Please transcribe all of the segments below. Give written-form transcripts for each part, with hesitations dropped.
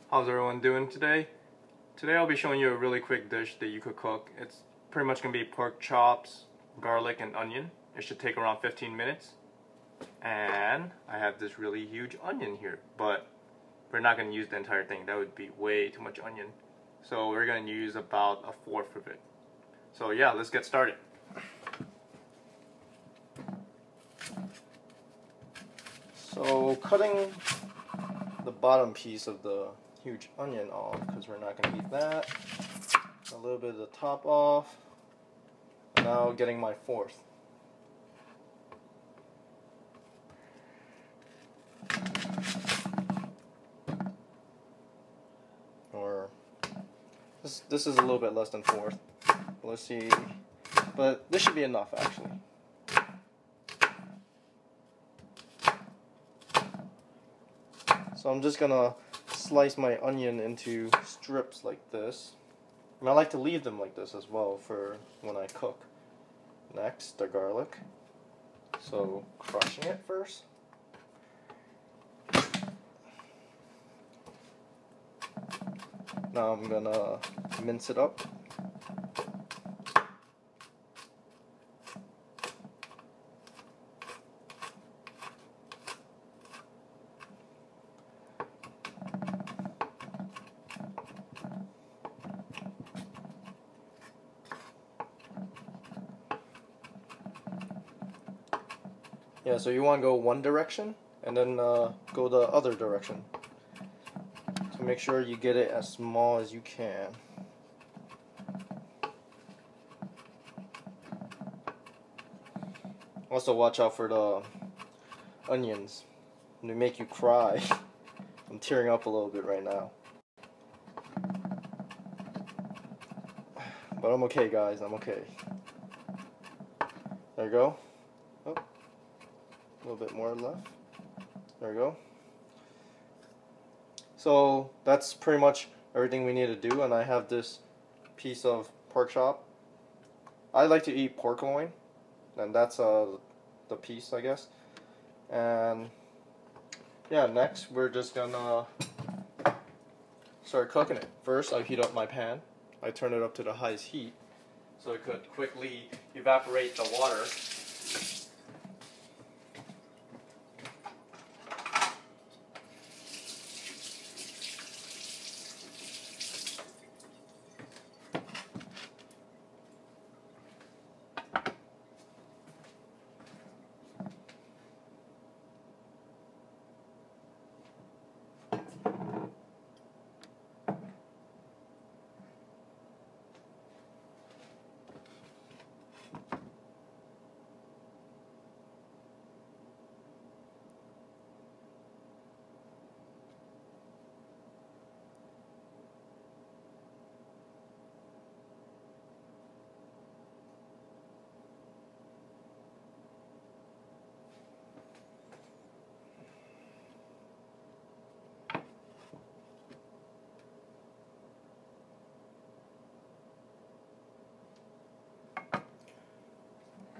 How's everyone doing today? Today I'll be showing you a really quick dish that you could cook. It's pretty much going to be pork chops, garlic, and onion. It should take around 15 minutes. And I have this really huge onion here, but we're not going to use the entire thing. That would be way too much onion. So we're going to use about a fourth of it. So yeah, let's get started. So cutting the bottom piece of the huge onion off, because we're not going to eat that. A little bit of the top off. Now getting my fourth. Or this is a little bit less than fourth. Let's see, but this should be enough actually. So I'm just gonna slice my onion into strips like this. And I like to leave them like this as well for when I cook. Next, the garlic. So crushing it first. Now I'm gonna mince it up. Yeah, so you want to go one direction and then go the other direction. So make sure you get it as small as you can. Also watch out for the onions. They make you cry. I'm tearing up a little bit right now. But I'm okay, guys, I'm okay. There you go. Oh. A little bit more left. There we go. So that's pretty much everything we need to do, and I have this piece of pork chop. I like to eat pork loin, and that's the piece, I guess. And yeah, next we're just gonna start cooking it. First, I heat up my pan. I turn it up to the highest heat so it could quickly evaporate the water.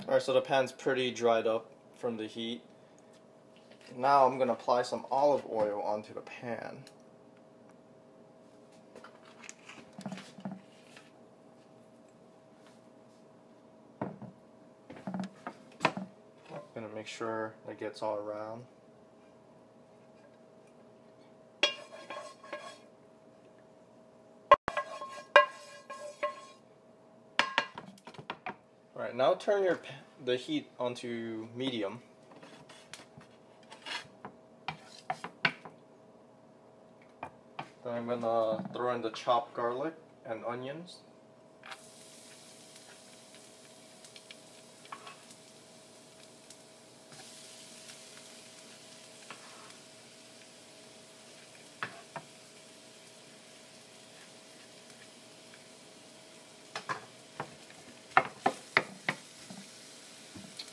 Alright, so the pan's pretty dried up from the heat. Now I'm going to apply some olive oil onto the pan. I'm going to make sure it gets all around. Alright, now turn the heat onto medium. Then I'm gonna throw in the chopped garlic and onions.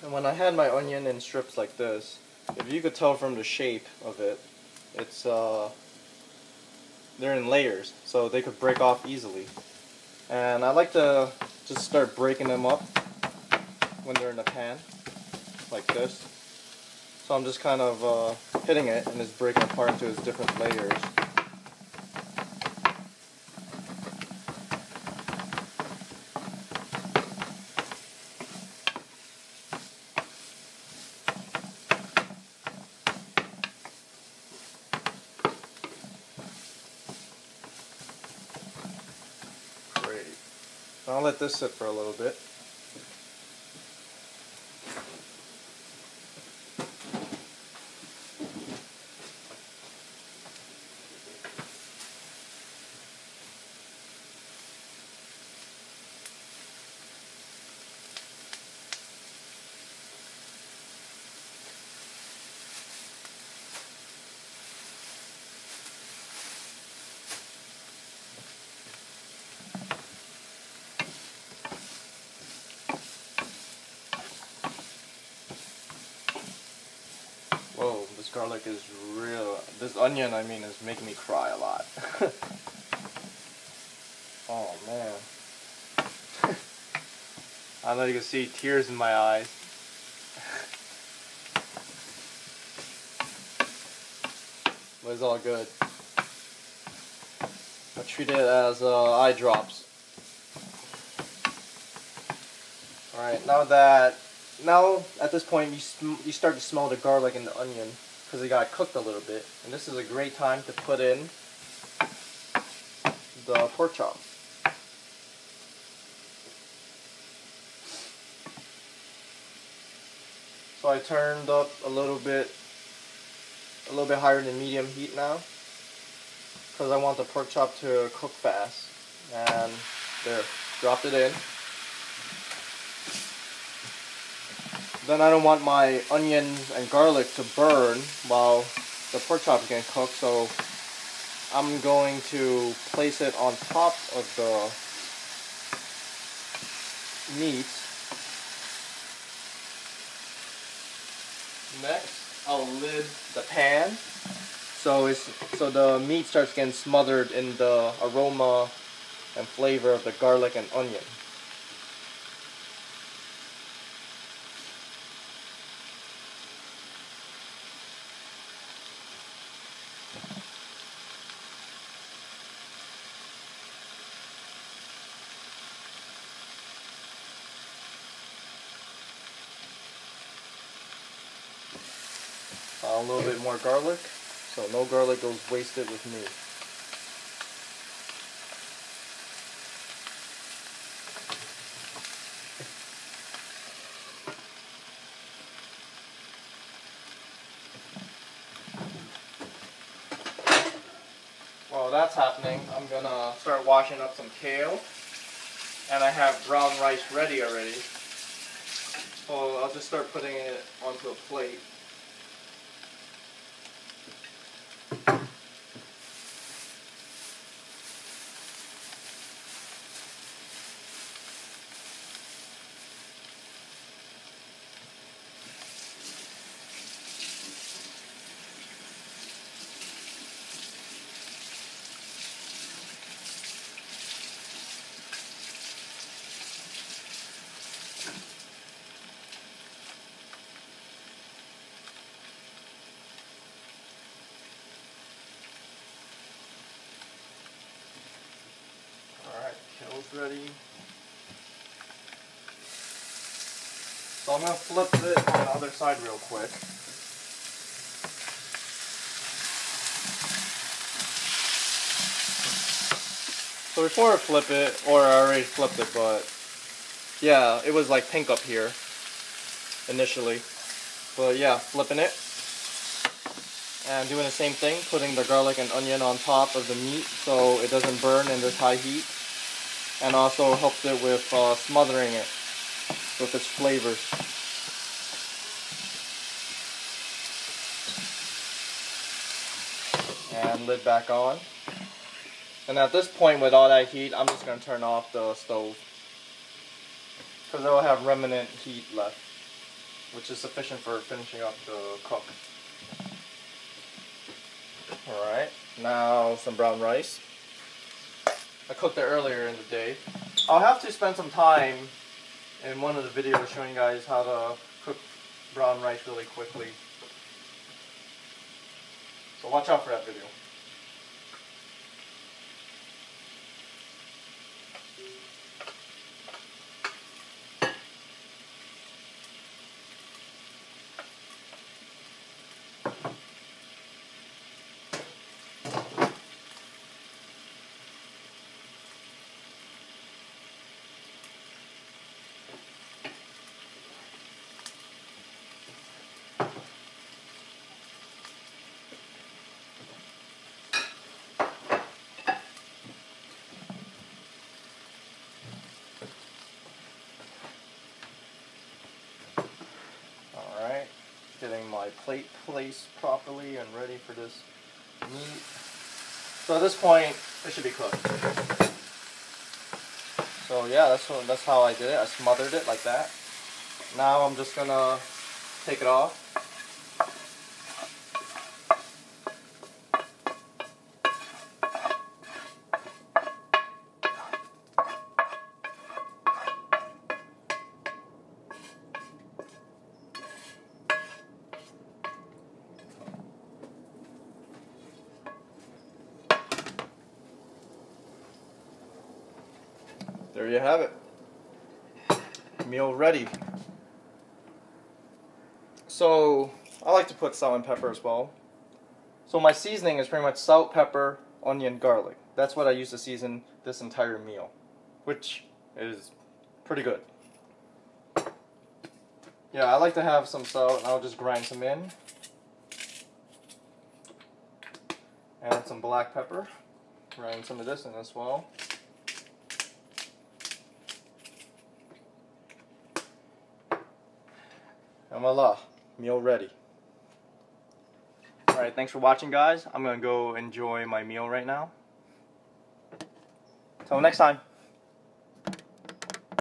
And when I had my onion in strips like this, if you could tell from the shape of it, it's they're in layers, so they could break off easily. And I like to just start breaking them up when they're in the pan, like this. So I'm just kind of hitting it and it's breaking apart into its different layers. I'll let this sit for a little bit. Whoa, this garlic is real. This onion, I mean, is making me cry a lot. Oh man. I don't know if you can see tears in my eyes. But it's all good. I treat it as eye drops. Alright, now at this point you start to smell the garlic and the onion because it got cooked a little bit. And this is a great time to put in the pork chop. So I turned up a little bit higher than medium heat now because I want the pork chop to cook fast. And there, dropped it in. Then I don't want my onions and garlic to burn while the pork chop is getting cooked, so I'm going to place it on top of the meat. Next, I'll lid the pan so the meat starts getting smothered in the aroma and flavor of the garlic and onion. A little bit more garlic, so no garlic goes wasted with me. While that's happening, I'm gonna start washing up some kale, and I have brown rice ready already. So I'll just start putting it onto a plate. Alright, kale's ready. So I'm going to flip it on the other side real quick. So before I flip it, or I already flipped it, but yeah, it was like pink up here initially. But yeah, flipping it. And doing the same thing, putting the garlic and onion on top of the meat so it doesn't burn in this high heat. And also helps it with smothering it with its flavors. And lid back on. And at this point, with all that heat, I'm just going to turn off the stove because it will have remnant heat left, which is sufficient for finishing up the cook. Alright, now some brown rice. I cooked it earlier in the day. I'll have to spend some time in one of the videos showing you guys how to cook brown rice really quickly. So watch out for that video. getting my plate placed properly and ready for this meat. So at this point, it should be cooked. So yeah, that's how I did it. I smothered it like that. Now I'm just gonna take it off. There you have it. Meal ready. So I like to put salt and pepper as well. So my seasoning is pretty much salt, pepper, onion, garlic. That's what I use to season this entire meal, which is pretty good. Yeah, I like to have some salt, and I'll just grind some in. And some black pepper. Grind some of this in as well. And voila, meal ready. Alright, thanks for watching, guys. I'm going to go enjoy my meal right now. Till next time.